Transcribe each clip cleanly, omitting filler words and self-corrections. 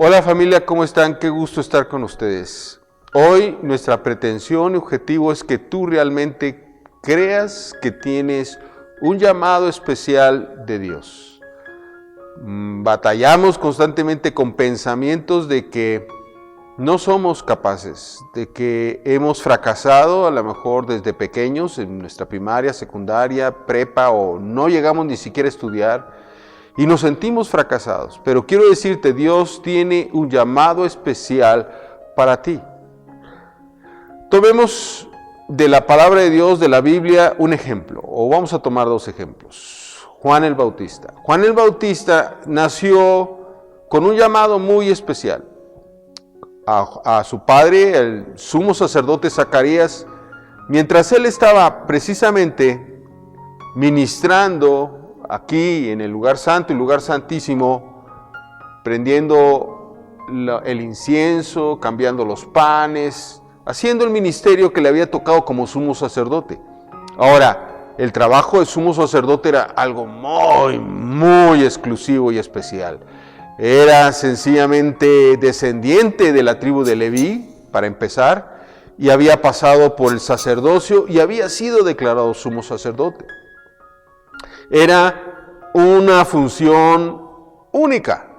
Hola familia, ¿cómo están? Qué gusto estar con ustedes. Hoy nuestra pretensión y objetivo es que tú realmente creas que tienes un llamado especial de Dios. Batallamos constantemente con pensamientos de que no somos capaces, de que hemos fracasado a lo mejor desde pequeños en nuestra primaria, secundaria, prepa o no llegamos ni siquiera a estudiar. Y nos sentimos fracasados, pero quiero decirte, Dios tiene un llamado especial para ti. Tomemos de la palabra de Dios, de la Biblia, un ejemplo, o vamos a tomar dos ejemplos. Juan el Bautista. Juan el Bautista nació con un llamado muy especial. A su padre, el sumo sacerdote Zacarías, mientras él estaba precisamente ministrando aquí en el lugar santo y lugar santísimo, prendiendo el incienso, cambiando los panes, haciendo el ministerio que le había tocado como sumo sacerdote. Ahora, el trabajo de sumo sacerdote era algo muy exclusivo y especial. Era sencillamente descendiente de la tribu de Leví, para empezar, y había pasado por el sacerdocio y había sido declarado sumo sacerdote. Era una función única.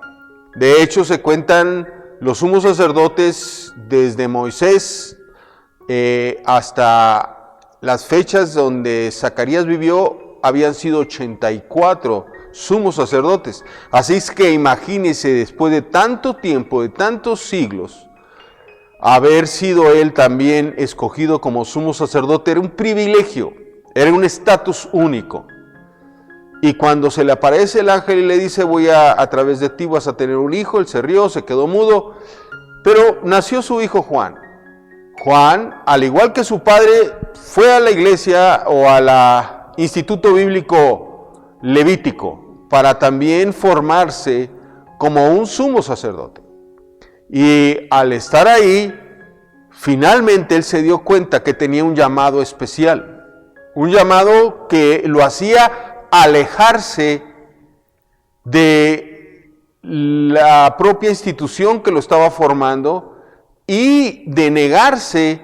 De hecho, se cuentan los sumos sacerdotes desde Moisés hasta las fechas donde Zacarías vivió, habían sido 84 sumos sacerdotes. Así es que imagínense, después de tanto tiempo, de tantos siglos, haber sido él también escogido como sumo sacerdote era un privilegio, era un estatus único. Y cuando se le aparece el ángel y le dice, a través de ti vas a tener un hijo, él se rió, se quedó mudo, pero nació su hijo Juan. Juan, al igual que su padre, fue a la iglesia o al instituto bíblico levítico para también formarse como un sumo sacerdote. Y al estar ahí, finalmente él se dio cuenta que tenía un llamado especial, un llamado que lo hacía alejarse de la propia institución que lo estaba formando y de negarse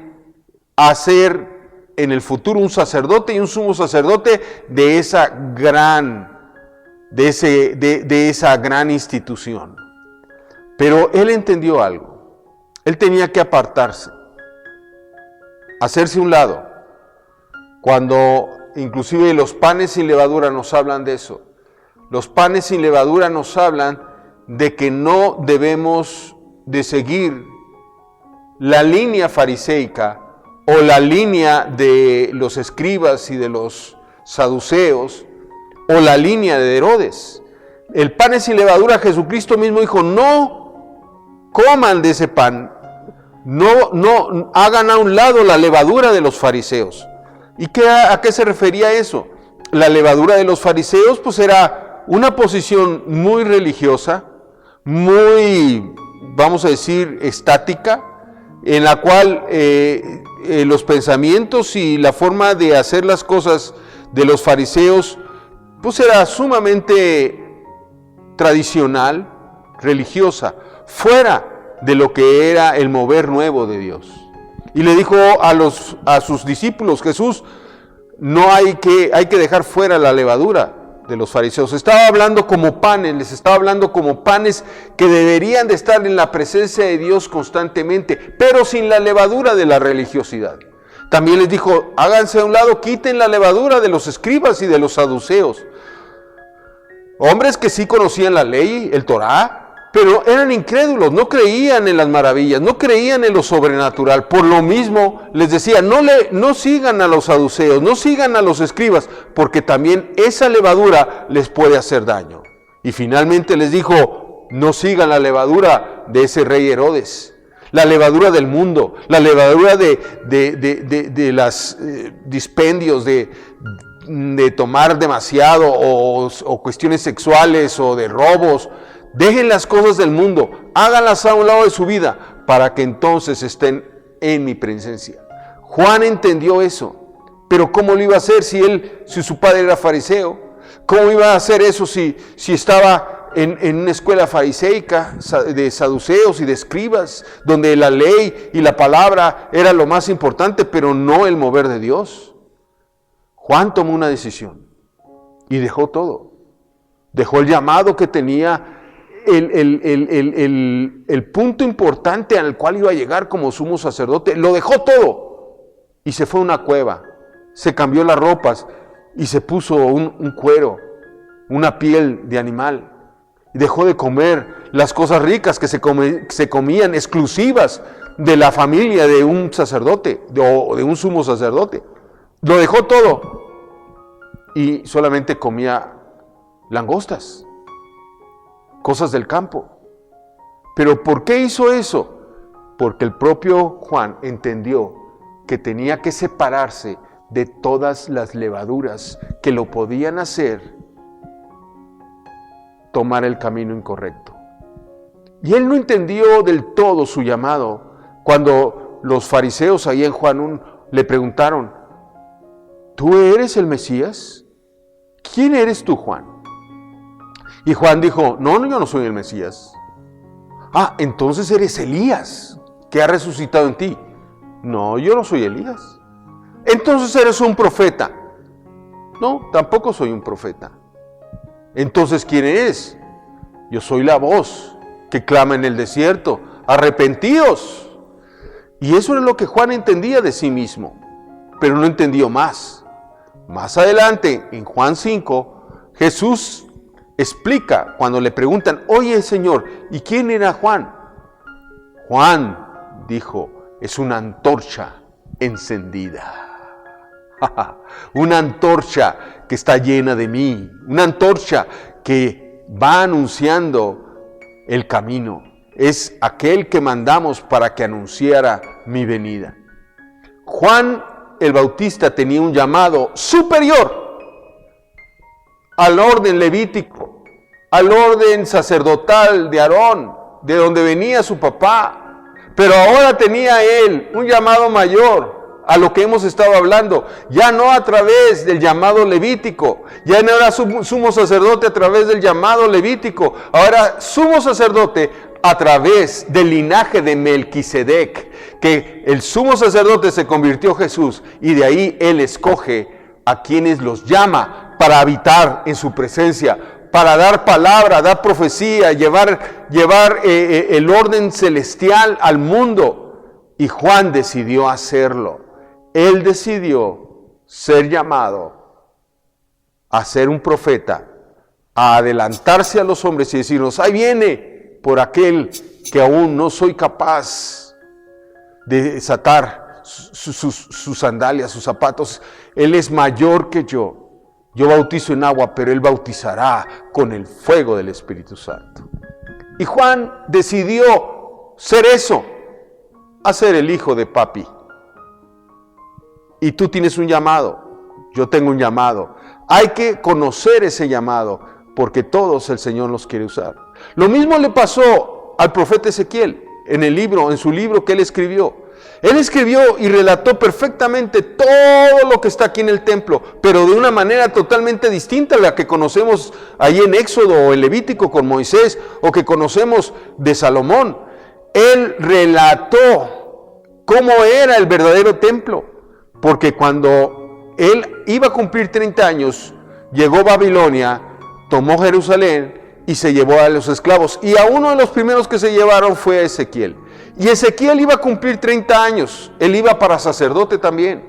a ser en el futuro un sacerdote y un sumo sacerdote de esa gran institución. Pero él entendió algo. Él tenía que apartarse, hacerse a un lado. Cuando inclusive los panes sin levadura nos hablan de eso. Los panes sin levadura nos hablan de que no debemos de seguir la línea fariseica o la línea de los escribas y de los saduceos o la línea de Herodes. El pan sin levadura, Jesucristo mismo dijo, no coman de ese pan, no hagan a un lado la levadura de los fariseos. ¿Y a qué se refería eso? La levadura de los fariseos pues era una posición muy religiosa, muy, vamos a decir, estática, en la cual los pensamientos y la forma de hacer las cosas de los fariseos pues era sumamente tradicional, religiosa, fuera de lo que era el mover nuevo de Dios. Y le dijo a sus discípulos, Jesús, hay que dejar fuera la levadura de los fariseos. Estaba hablando como panes, les estaba hablando como panes que deberían de estar en la presencia de Dios constantemente, pero sin la levadura de la religiosidad. También les dijo, háganse a un lado, quiten la levadura de los escribas y de los saduceos. Hombres que sí conocían la ley, el Torá, pero eran incrédulos, no creían en las maravillas, no creían en lo sobrenatural. Por lo mismo les decía, no sigan a los saduceos, no sigan a los escribas, porque también esa levadura les puede hacer daño. Y finalmente les dijo, no sigan la levadura de ese rey Herodes, la levadura del mundo, la levadura de los dispendios, de tomar demasiado o cuestiones sexuales o de robos. Dejen las cosas del mundo, háganlas a un lado de su vida, para que entonces estén en mi presencia. Juan entendió eso, pero ¿cómo lo iba a hacer si su padre era fariseo? ¿Cómo iba a hacer eso si estaba en una escuela fariseica de saduceos y de escribas, donde la ley y la palabra era lo más importante, pero no el mover de Dios. Juan tomó una decisión y dejó todo. Dejó el llamado que tenía, el punto importante al cual iba a llegar como sumo sacerdote. Lo dejó todo y se fue a una cueva. Se cambió las ropas y se puso un cuero, una piel de animal. Dejó de comer las cosas ricas que se comían, exclusivas de la familia de un sacerdote o de un sumo sacerdote. Lo dejó todo y solamente comía langostas, cosas del campo. ¿Pero por qué hizo eso? Porque el propio Juan entendió que tenía que separarse de todas las levaduras que lo podían hacer tomar el camino incorrecto. Y él no entendió del todo su llamado cuando los fariseos ahí en Juan 1 le preguntaron: ¿tú eres el Mesías? ¿Quién eres tú, Juan? Y Juan dijo: no, yo no soy el Mesías. Ah, entonces eres Elías, que ha resucitado en ti. No, yo no soy Elías. Entonces eres un profeta. No, tampoco soy un profeta. Entonces, ¿quién eres? Yo soy la voz que clama en el desierto: arrepentíos. Y eso es lo que Juan entendía de sí mismo, pero no entendió más. Más adelante, en Juan 5, Jesús explica cuando le preguntan: oye, Señor, ¿y quién era Juan? Juan dijo: es una antorcha encendida. Una antorcha que está llena de mí, una antorcha que va anunciando el camino. Es aquel que mandamos para que anunciara mi venida. Juan el Bautista tenía un llamado superior al orden levítico, al orden sacerdotal de Aarón, de donde venía su papá. Pero ahora tenía él un llamado mayor a lo que hemos estado hablando, ya no a través del llamado levítico, ya no era sumo sacerdote a través del llamado levítico, ahora sumo sacerdote a través del linaje de Melquisedec, que el sumo sacerdote se convirtió en Jesús, y de ahí él escoge a quienes los llama para habitar en su presencia, para dar palabra, dar profecía, llevar el orden celestial al mundo. Y Juan decidió hacerlo. Él decidió ser llamado a ser un profeta, a adelantarse a los hombres y decirnos: ahí viene por aquel que aún no soy capaz de desatar sus sandalias, sus zapatos. Él es mayor que yo. Yo bautizo en agua, pero Él bautizará con el fuego del Espíritu Santo. Y Juan decidió ser eso, a ser el hijo de papi. Y tú tienes un llamado, yo tengo un llamado. Hay que conocer ese llamado, porque todos el Señor los quiere usar. Lo mismo le pasó al profeta Ezequiel en su libro que él escribió. Él escribió y relató perfectamente todo lo que está aquí en el templo, pero de una manera totalmente distinta a la que conocemos ahí en Éxodo o en Levítico con Moisés, o que conocemos de Salomón. Él relató cómo era el verdadero templo. Porque cuando él iba a cumplir 30 años, llegó Babilonia, tomó Jerusalén y se llevó a los esclavos. Y a uno de los primeros que se llevaron fue a Ezequiel. Y Ezequiel iba a cumplir 30 años, él iba para sacerdote también.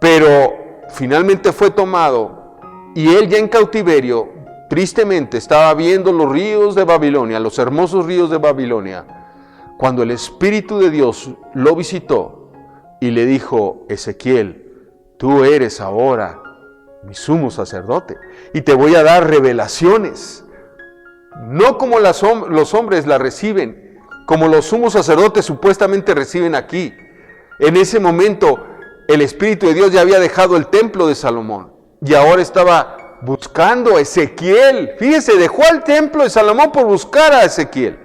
Pero finalmente fue tomado y él ya en cautiverio, tristemente, estaba viendo los ríos de Babilonia, los hermosos ríos de Babilonia, cuando el Espíritu de Dios lo visitó. Y le dijo: Ezequiel, tú eres ahora mi sumo sacerdote y te voy a dar revelaciones, no como los hombres la reciben, como los sumos sacerdotes supuestamente reciben aquí. En ese momento el Espíritu de Dios ya había dejado el templo de Salomón y ahora estaba buscando a Ezequiel. Fíjese, dejó el templo de Salomón por buscar a Ezequiel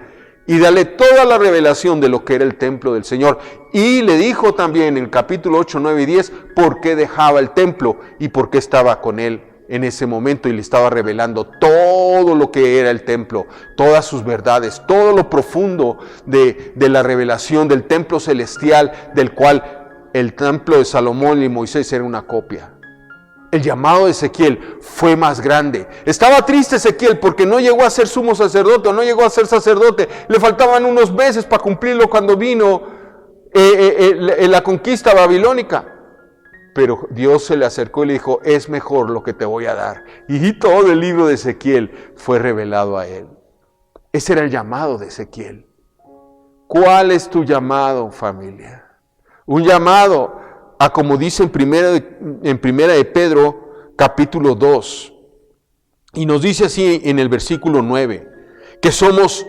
y darle toda la revelación de lo que era el templo del Señor. Y le dijo también en capítulo 8, 9 y 10 por qué dejaba el templo y por qué estaba con él en ese momento y le estaba revelando todo lo que era el templo, todas sus verdades, todo lo profundo de la revelación del templo celestial, del cual el templo de Salomón y Moisés era una copia. El llamado de Ezequiel fue más grande. Estaba triste Ezequiel porque no llegó a ser sumo sacerdote, no llegó a ser sacerdote. Le faltaban unos meses para cumplirlo cuando vino la conquista babilónica. Pero Dios se le acercó y le dijo, es mejor lo que te voy a dar. Y todo el libro de Ezequiel fue revelado a él. Ese era el llamado de Ezequiel. ¿Cuál es tu llamado, familia? Un llamado a, como dice en primera de Pedro, capítulo 2. Y nos dice así en el versículo 9, que somos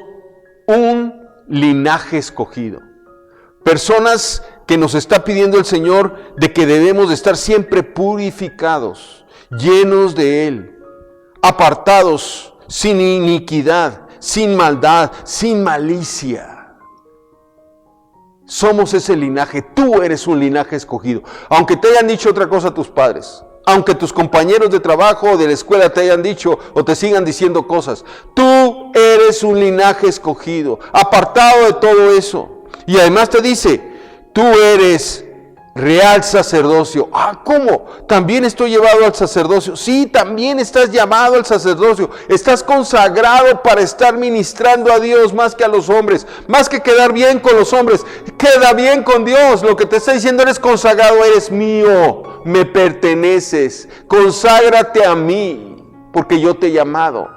un linaje escogido. Personas que nos está pidiendo el Señor de que debemos de estar siempre purificados, llenos de Él, apartados, sin iniquidad, sin maldad, sin malicia. Somos ese linaje, tú eres un linaje escogido. Aunque te hayan dicho otra cosa tus padres, aunque tus compañeros de trabajo o de la escuela te hayan dicho o te sigan diciendo cosas, tú eres un linaje escogido, apartado de todo eso. Y además te dice, tú eres real sacerdocio. ¿Cómo? ¿También estoy llevado al sacerdocio? Sí, también estás llamado al sacerdocio. Estás consagrado para estar ministrando a Dios más que a los hombres. Más que quedar bien con los hombres, queda bien con Dios. Lo que te está diciendo, eres consagrado, eres mío, me perteneces. Conságrate a mí, porque yo te he llamado.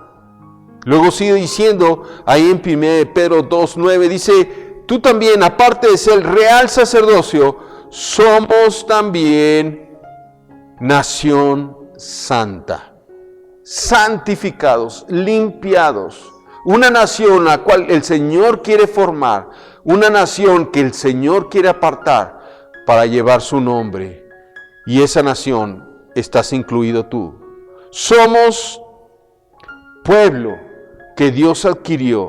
Luego sigue diciendo, ahí en 1 Pedro 2:9, dice, tú también, aparte de ser real sacerdocio, somos también nación santa, santificados, limpiados, una nación a la cual el Señor quiere formar, una nación que el Señor quiere apartar para llevar su nombre, y esa nación estás incluido tú. Somos pueblo que Dios adquirió,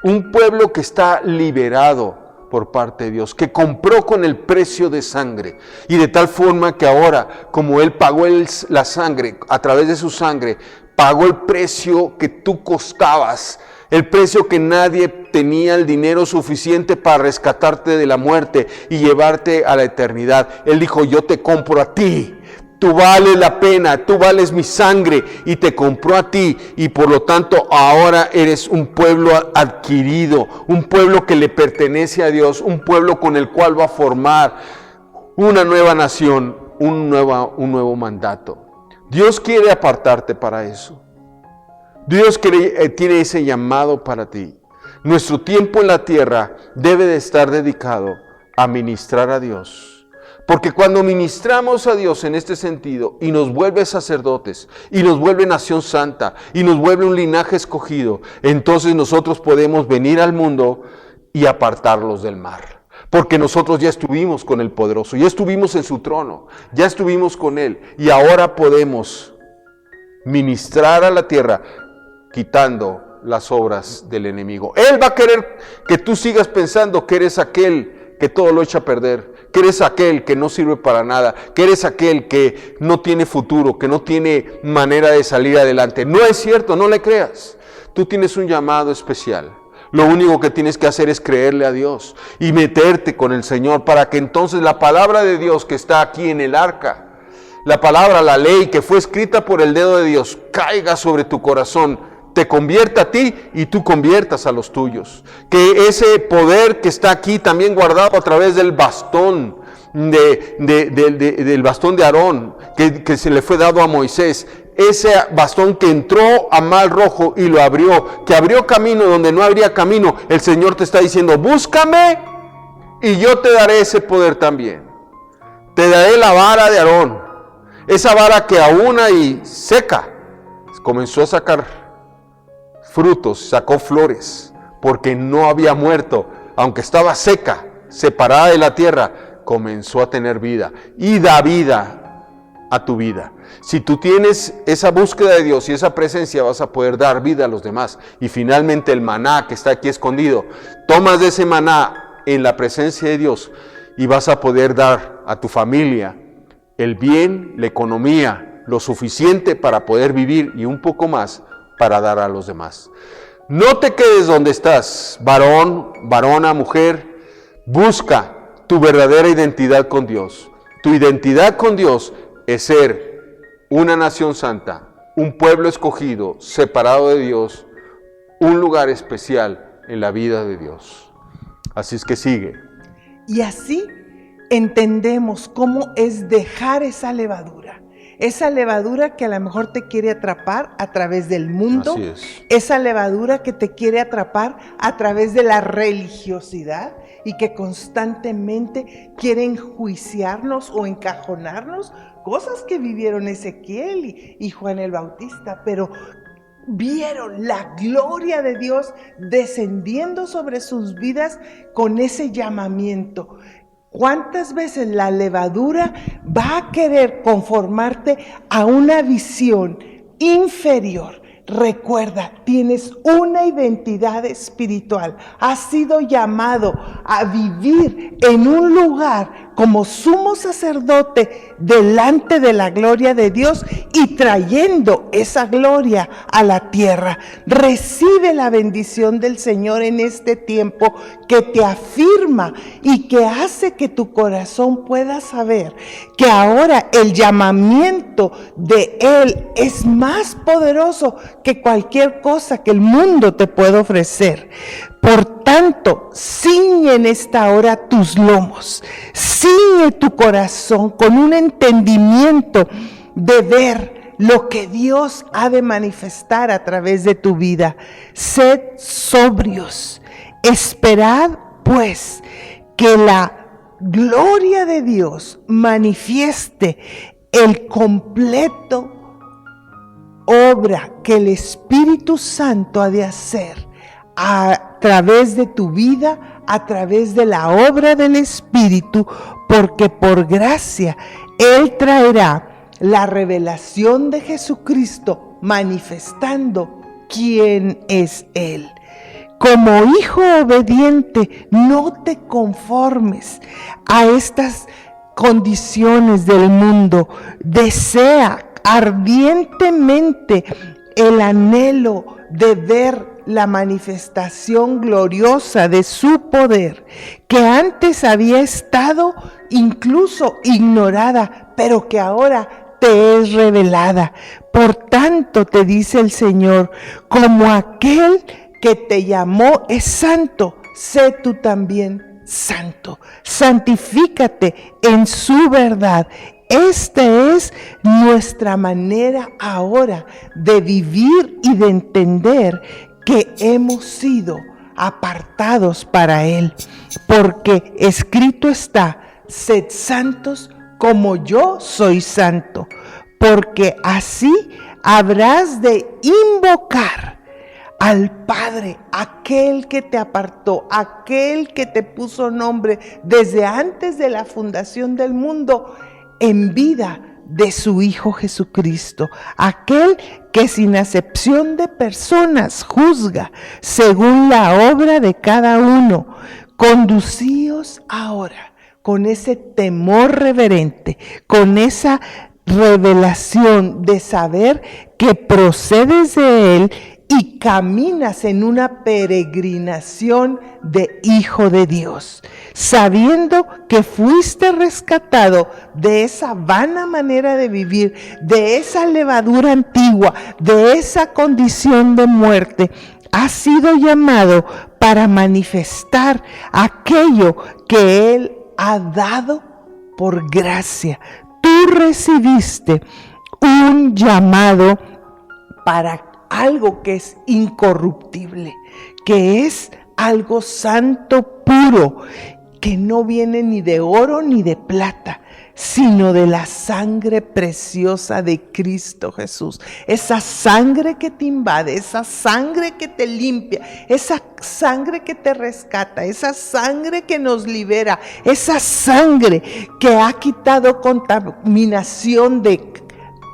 un pueblo que está liberado por parte de Dios, que compró con el precio de sangre, y de tal forma que ahora, como Él pagó la sangre, a través de su sangre, pagó el precio que tú costabas, el precio que nadie tenía el dinero suficiente para rescatarte de la muerte y llevarte a la eternidad. Él dijo, yo te compro a ti. Tú vales la pena, tú vales mi sangre, y te compró a ti, y por lo tanto ahora eres un pueblo adquirido, un pueblo que le pertenece a Dios, un pueblo con el cual va a formar una nueva nación, un nuevo mandato. Dios quiere apartarte para eso. Dios tiene ese llamado para ti. Nuestro tiempo en la tierra debe de estar dedicado a ministrar a Dios. Porque cuando ministramos a Dios en este sentido y nos vuelve sacerdotes, y nos vuelve nación santa, y nos vuelve un linaje escogido, entonces nosotros podemos venir al mundo y apartarlos del mar. Porque nosotros ya estuvimos con el poderoso, ya estuvimos en su trono, ya estuvimos con Él, y ahora podemos ministrar a la tierra quitando las obras del enemigo. Él va a querer que tú sigas pensando que eres aquel que todo lo echa a perder, que eres aquel que no sirve para nada, que eres aquel que no tiene futuro, que no tiene manera de salir adelante. No es cierto, no le creas. Tú tienes un llamado especial. Lo único que tienes que hacer es creerle a Dios y meterte con el Señor para que entonces la palabra de Dios que está aquí en el arca, la palabra, la ley que fue escrita por el dedo de Dios, caiga sobre tu corazón, te convierta a ti y tú conviertas a los tuyos. Que ese poder que está aquí también guardado a través del bastón, del bastón de Aarón, que se le fue dado a Moisés, ese bastón que entró a Mar Rojo y lo abrió, que abrió camino donde no habría camino, el Señor te está diciendo, búscame y yo te daré ese poder también. Te daré la vara de Aarón, esa vara que aún ahí seca, comenzó a sacar frutos, sacó flores, porque no había muerto, aunque estaba seca, separada de la tierra, comenzó a tener vida y da vida a tu vida. Si tú tienes esa búsqueda de Dios y esa presencia, vas a poder dar vida a los demás. Y finalmente el maná que está aquí escondido, tomas de ese maná en la presencia de Dios y vas a poder dar a tu familia el bien, la economía lo suficiente para poder vivir y un poco más para dar a los demás. No te quedes donde estás, varón, varona, mujer. Busca tu verdadera identidad con Dios. Tu identidad con Dios es ser una nación santa, un pueblo escogido, separado de Dios, un lugar especial en la vida de Dios. Así es que sigue. Y así entendemos cómo es dejar esa levadura que a lo mejor te quiere atrapar a través del mundo, Así es. esa levadura que te quiere atrapar a través de la religiosidad y que constantemente quiere enjuiciarnos o encajonarnos, cosas que vivieron Ezequiel y Juan el Bautista, pero vieron la gloria de Dios descendiendo sobre sus vidas con ese llamamiento. ¿Cuántas veces la levadura va a querer conformarte a una visión inferior? Recuerda, tienes una identidad espiritual. Has sido llamado a vivir en un lugar como sumo sacerdote delante de la gloria de Dios y trayendo esa gloria a la tierra. Recibe la bendición del Señor en este tiempo que te afirma y que hace que tu corazón pueda saber que ahora el llamamiento de Él es más poderoso que cualquier cosa que el mundo te pueda ofrecer. Por tanto, ciñe en esta hora tus lomos, ciñe tu corazón con un entendimiento de ver lo que Dios ha de manifestar a través de tu vida. Sed sobrios, esperad pues que la gloria de Dios manifieste el completo obra que el Espíritu Santo ha de hacer a través de tu vida, a través de la obra del Espíritu, porque por gracia Él traerá la revelación de Jesucristo manifestando quién es Él. Como hijo obediente, no te conformes a estas condiciones del mundo. Desea ardientemente el anhelo de ver la manifestación gloriosa de su poder, que antes había estado incluso ignorada, pero que ahora te es revelada. Por tanto, te dice el Señor, como aquel que te llamó es santo, sé tú también santo. Santifícate en su verdad. Esta es nuestra manera ahora de vivir y de entender que hemos sido apartados para Él, porque escrito está, sed santos como yo soy santo, porque así habrás de invocar al Padre, aquel que te apartó, aquel que te puso nombre desde antes de la fundación del mundo, en vida de su Hijo Jesucristo, aquel que sin acepción de personas juzga según la obra de cada uno. Conducíos ahora con ese temor reverente, con esa revelación de saber que procedes de Él y caminas en una peregrinación de hijo de Dios, sabiendo que fuiste rescatado de esa vana manera de vivir, de esa levadura antigua, de esa condición de muerte. Has sido llamado para manifestar aquello que Él ha dado por gracia. Tú recibiste un llamado para algo que es incorruptible, que es algo santo, puro, que no viene ni de oro ni de plata, sino de la sangre preciosa de Cristo Jesús. Esa sangre que te invade, esa sangre que te limpia, esa sangre que te rescata, esa sangre que nos libera, esa sangre que ha quitado contaminación de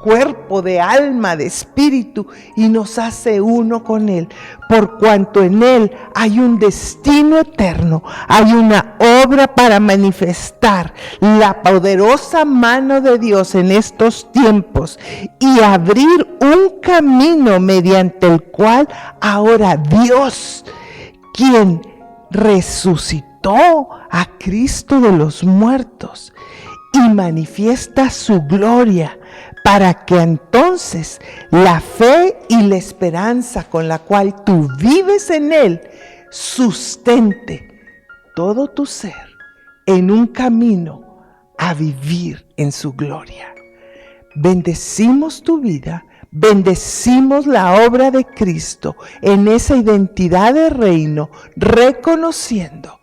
cuerpo, de alma, de espíritu, y nos hace uno con Él, por cuanto en Él hay un destino eterno, hay una obra para manifestar la poderosa mano de Dios en estos tiempos y abrir un camino mediante el cual ahora Dios, quien resucitó a Cristo de los muertos y manifiesta su gloria, para que entonces la fe y la esperanza con la cual tú vives en Él sustente todo tu ser en un camino a vivir en su gloria. Bendecimos tu vida, bendecimos la obra de Cristo en esa identidad de reino, reconociendo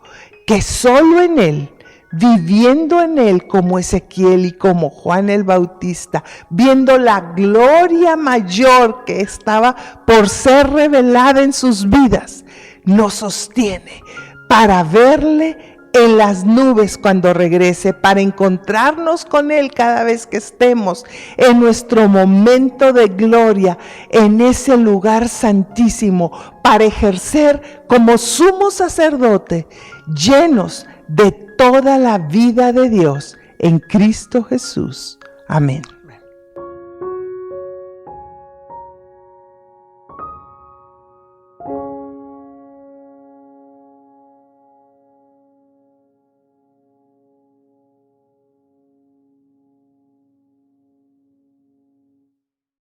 que solo en Él, viviendo en Él como Ezequiel y como Juan el Bautista, viendo la gloria mayor que estaba por ser revelada en sus vidas, nos sostiene para verle en las nubes cuando regrese, para encontrarnos con Él cada vez que estemos en nuestro momento de gloria, en ese lugar santísimo, para ejercer como sumo sacerdote, llenos de toda la vida de Dios en Cristo Jesús. Amén.